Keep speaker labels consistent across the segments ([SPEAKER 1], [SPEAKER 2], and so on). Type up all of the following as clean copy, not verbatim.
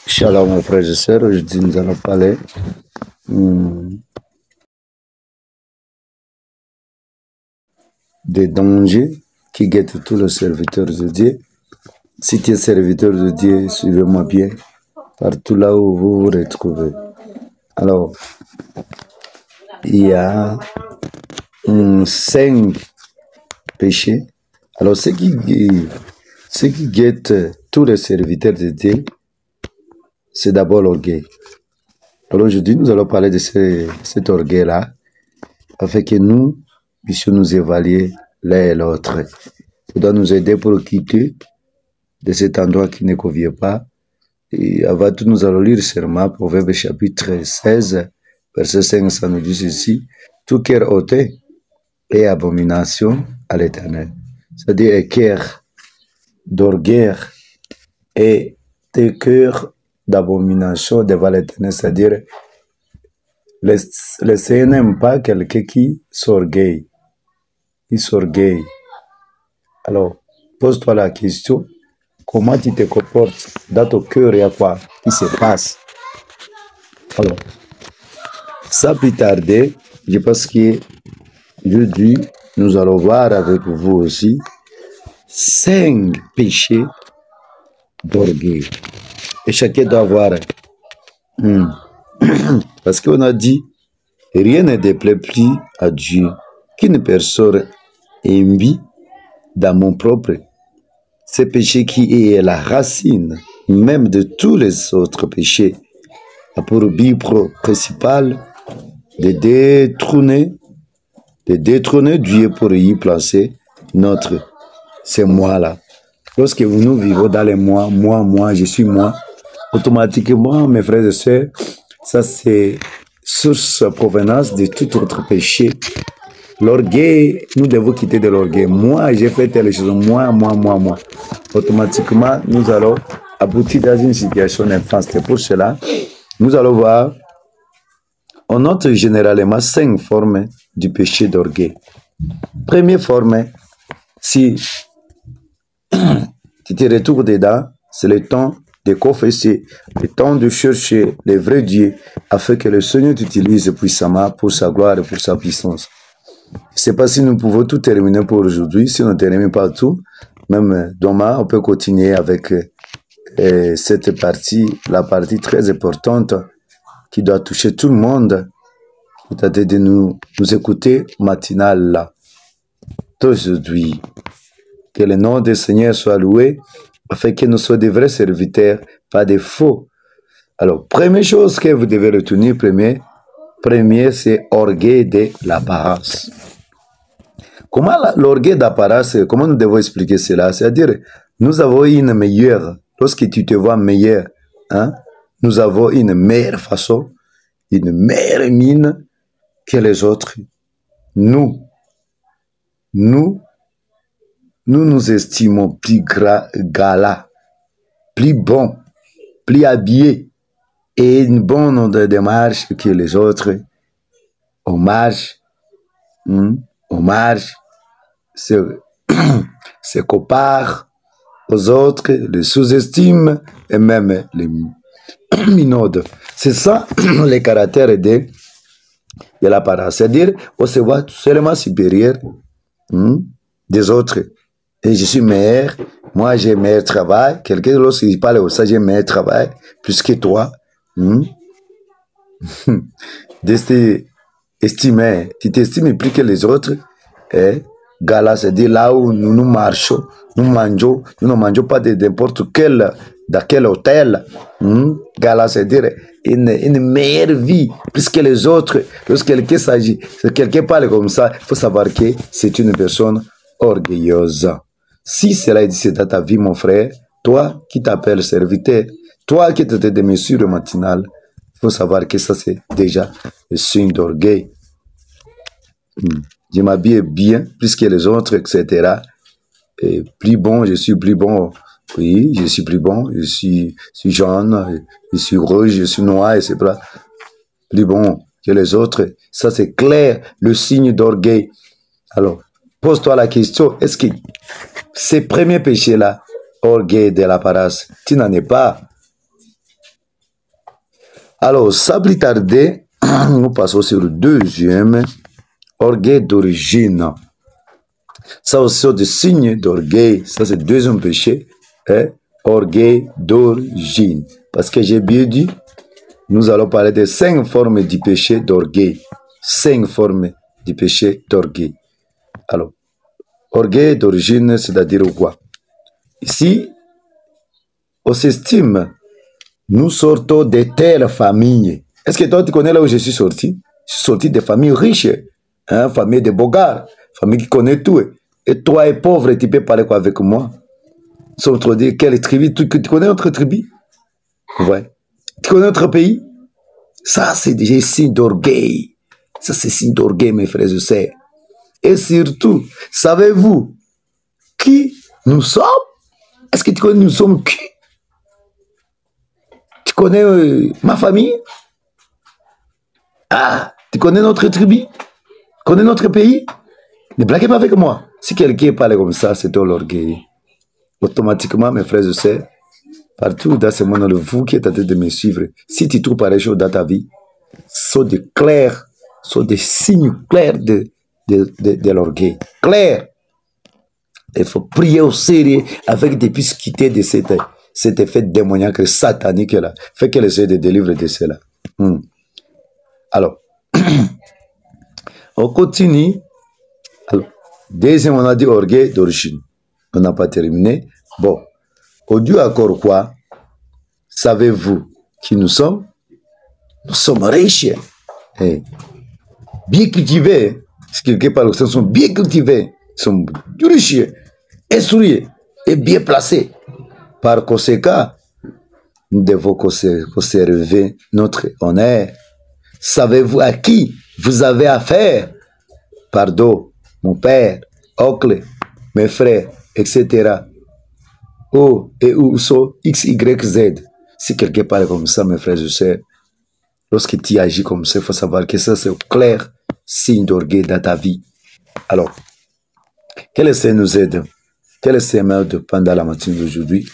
[SPEAKER 1] Shalom mes frères et sœurs, aujourd'hui nous allons parler des dangers qui guettent tous les serviteurs de Dieu. Si tu es serviteur de Dieu, suivez-moi bien, partout là où vous vous retrouvez. Alors, il y a 5 péchés. Alors, ce qui guette tous les serviteurs de Dieu, c'est d'abord l'orgueil. Alors aujourd'hui, nous allons parler de cet orgueil-là, afin que nous puissions nous évaluer l'un et l'autre. Ça doit nous aider pour quitter de cet endroit qui ne convient pas. Et avant tout, nous allons lire seulement Proverbe chapitre 16, verset 5, ça nous dit ceci: tout cœur ôté est abomination à l'Éternel. C'est-à-dire un cœur d'orgueil et des cœurs d'abomination devant l'Éternel. C'est-à-dire, le Seigneur n'aime pas quelqu'un qui s'orgueille. Alors, pose-toi la question: comment tu te comportes dans ton cœur? Il y a quoi qui se passe? Alors, sans plus tarder, je pense que jeudi, nous allons voir avec vous aussi 5 péchés d'orgueil. Et chacun doit voir. Parce qu'on a dit, rien ne déplaît plus à Dieu qu'une personne imbue d'amour propre. Ce péché qui est la racine même de tous les autres péchés a pour but principal de détrôner Dieu pour y placer notre, c'est moi là. Lorsque nous vivons dans les moi, je suis moi, automatiquement, mes frères et sœurs, ça c'est source provenance de tout autre péché. L'orgueil, nous devons quitter de l'orgueil. Moi, j'ai fait telle chose. Moi. Automatiquement, nous allons aboutir dans une situation d'infâme. C'est pour cela, nous allons voir, on note généralement 5 formes du péché d'orgueil. Première forme, si tu te retrouves dedans, c'est le temps de confesser, le temps de chercher le vrai Dieu, afin que le Seigneur t'utilise puissamment pour sa gloire et pour sa puissance. Je ne sais pas si nous pouvons tout terminer pour aujourd'hui. Si on ne termine pas tout, même demain, on peut continuer avec cette partie, la partie très importante qui doit toucher tout le monde, c'est-à-dire de nous écouter matinal là. Aujourd'hui, que le nom du Seigneur soit loué, afin que nous soyons des vrais serviteurs, pas des faux. Alors, première chose que vous devez retenir, premier c'est orgueil de l'apparence. Comment l'orgueil d'apparence, comment nous devons expliquer cela? C'est-à-dire, nous avons une meilleure, lorsque tu te vois meilleur, nous avons une meilleure façon, une meilleure mine que les autres. Nous estimons plus gala, plus bon, plus habillé et une bonne démarche que les autres. Hommage, se compare aux autres, les sous-estime et même les minaude. C'est ça le caractère de l'apparence. C'est-à-dire, on se voit seulement supérieur des autres. Et je suis meilleur, moi j'ai meilleur travail. Quelqu'un, lorsqu'il parle de ça, j'ai meilleur travail, plus que toi. Estimer, tu t'estimes plus que les autres. Gala, c'est-à-dire là où nous marchons, nous ne mangeons pas de n'importe quel, dans quel hôtel. Gala, c'est-à-dire une meilleure vie, plus que les autres. Lorsque quelqu'un parle comme ça, il faut savoir que c'est une personne orgueilleuse. Si cela est dit dans ta vie, mon frère, toi qui t'appelles serviteur, toi qui te des mesures matinales, il faut savoir que ça c'est déjà le signe d'orgueil. Je m'habille bien, plus que les autres, etc. Et plus bon, je suis plus bon. Oui, je suis plus bon, je suis jaune, je suis rouge, je suis noir, etc. Plus bon que les autres. Ça, c'est clair, le signe d'orgueil. Alors, pose-toi la question, est-ce que ces premiers péchés-là, orgueil de l'apparence, tu n'en es pas? Alors, sans plus tarder, nous passons sur le deuxième, orgueil d'origine. Ça aussi, c'est des signes d'orgueil. Ça, c'est le deuxième péché, hein? Orgueil d'origine. Parce que j'ai bien dit, nous allons parler de 5 formes du péché d'orgueil. 5 formes du péché d'orgueil. Alors, orgueil d'origine, c'est-à-dire quoi? Ici, on s'estime, nous sortons de telle famille. Est-ce que toi, tu connais là où je suis sorti? Je suis sorti de familles riches, hein, famille de bogards, famille qui connaît tout. Et toi, es pauvre, tu peux parler quoi avec moi? Sans te dire, quelle tribu? Tu connais notre tribu? Ouais. Tu connais notre pays? Ça, c'est des signes d'orgueil. Ça, c'est signe d'orgueil, mes frères et sœurs. Et surtout, savez-vous qui nous sommes? Est-ce que tu connais nous sommes qui? Tu connais ma famille? Ah, tu connais notre tribu? Tu connais notre pays? Ne blaguez pas avec moi. Si quelqu'un parle comme ça, c'est ton orgueil. Automatiquement, mes frères et sœurs, partout dans ce monde, vous qui êtes en train de me suivre, si tu trouves pareil chose dans ta vie, sont des clairs, sont des signes clairs de l'orgueil. Clair. Il faut prier au sérieux avec des puisses quitter de cet effet démoniaque satanique là. Fait qu'elle essaie de délivrer de cela. Alors, on continue. Alors, deuxième, on a dit orgueil d'origine. On n'a pas terminé. Bon, au Dieu encore quoi? Savez-vous qui nous sommes? Nous sommes riches. Bien cultivés. Ce qui parle, nous sommes bien cultivés. Nous sommes riches, instruits et bien placés. Par conséquent, nous devons conserver notre honneur. Savez-vous à qui vous avez affaire? Pardon, mon père, oncle, mes frères, etc. Oh, et où sont X, Y, Z. Si quelqu'un parle comme ça, mes frères et sœurs, lorsque tu agis comme ça, il faut savoir que ça, c'est clair signe d'orgueil dans ta vie. Alors, quel est nous aide? Quel est m'aide pendant la matinée d'aujourd'hui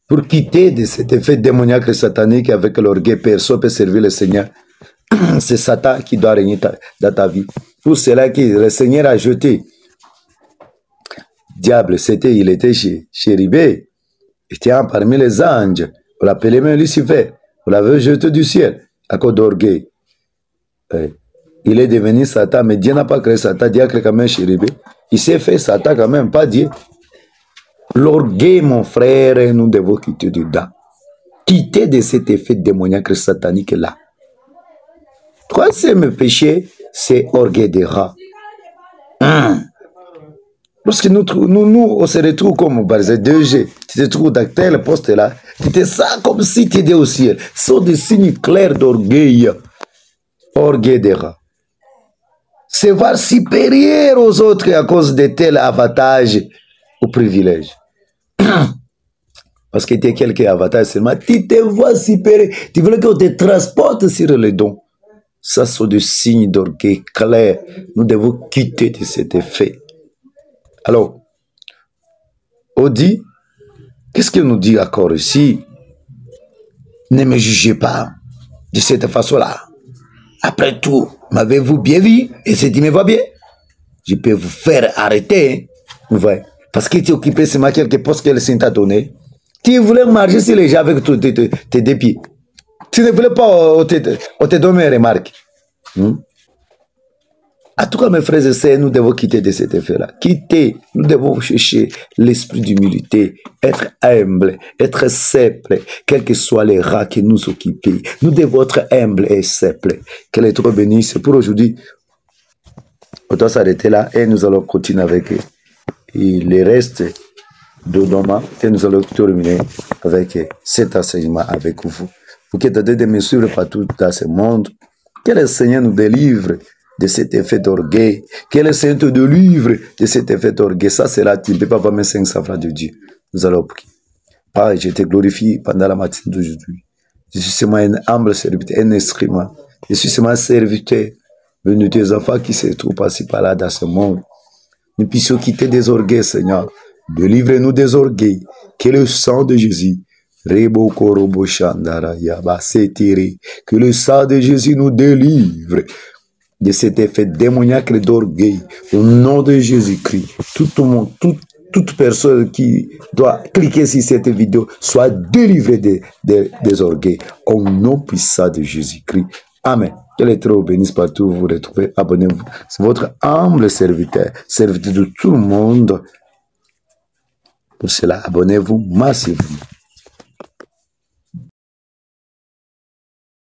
[SPEAKER 1] pour quitter de cet effet démoniaque et satanique avec l'orgueil? Personne peut servir le Seigneur. C'est Satan qui doit régner dans ta vie. Pour cela que le Seigneur a jeté. Diable, il était chez Ribé. Il était parmi les anges. On l'appelait même Lucifer. On l'avait jeté du ciel à cause d'orgueil. Il est devenu Satan, mais Dieu n'a pas créé Satan. Dieu a créé quand même Chérubin. Il s'est fait Satan quand même, pas Dieu. L'orgueil, mon frère, nous devons quitter dedans. Quitter de cet effet démoniaque satanique là. Troisième péché, c'est orgueil des rats. Lorsque nous, on se retrouve comme par exemple 2G, tu te trouves dans tel poste là, tu te sens comme si tu étais au ciel. Ce sont des signes clairs d'orgueil. Orgueil des rats. Se voir supérieur aux autres à cause de tel avantage ou privilège. Parce que tu es quelqu'un avantage seulement, tu te vois supérieur. Tu veux qu'on te transporte sur les dons. Ça sont des signes d'orgueil clairs. Nous devons quitter de cet effet. Alors, on dit, qu'est-ce qu'il nous dit encore ici? Ne me jugez pas de cette façon-là. Après tout, m'avez-vous bien vu? Et si tu me vois bien, je peux vous faire arrêter. Ouais. Parce que tu es occupé seulement quelque poste que le Seigneur t'a donné. Tu voulais marcher sur les gens avec tes deux pieds. Tu ne voulais pas, on te donne une remarque. En tout cas, mes frères et sœurs, nous devons quitter de cet effet-là. Quitter, nous devons chercher l'esprit d'humilité, être humble, être simple, quels que soient les rats qui nous occupent. Nous devons être humble et simple. Que les trop bénis, c'est pour aujourd'hui. On doit s'arrêter là et nous allons continuer avec les restes de Doma et nous allons terminer avec cet enseignement avec vous. Vous qui êtes en train de me suivre partout dans ce monde, que le Seigneur nous délivre de cet effet d'orgueil, que le Seigneur te délivre de cet effet d'orgueil. Ça, c'est là, tu ne peux pas avoir mes 500 francs de Dieu. Nous allons prier. Père, je te glorifie pendant la matinée d'aujourd'hui. Je suis seulement un humble serviteur, un instrument. Je suis seulement un serviteur. Venu tes enfants qui se trouvent par-ci par-là dans ce monde. Nous puissions quitter des orgueils, Seigneur. Délivre-nous des orgueils. Que le sang de Jésus Reboko robo shandara yaba setiri. Que le sang de Jésus nous délivre de cet effet démoniaque d'orgueil. Au nom de Jésus-Christ, tout le monde, toute personne qui doit cliquer sur cette vidéo soit délivrée des orgueils. Au nom puissant de Jésus-Christ. Amen. Que l'Éternel bénisse partout où vous vous retrouvez. Abonnez-vous. C'est votre humble serviteur de tout le monde. Pour cela, abonnez-vous massivement.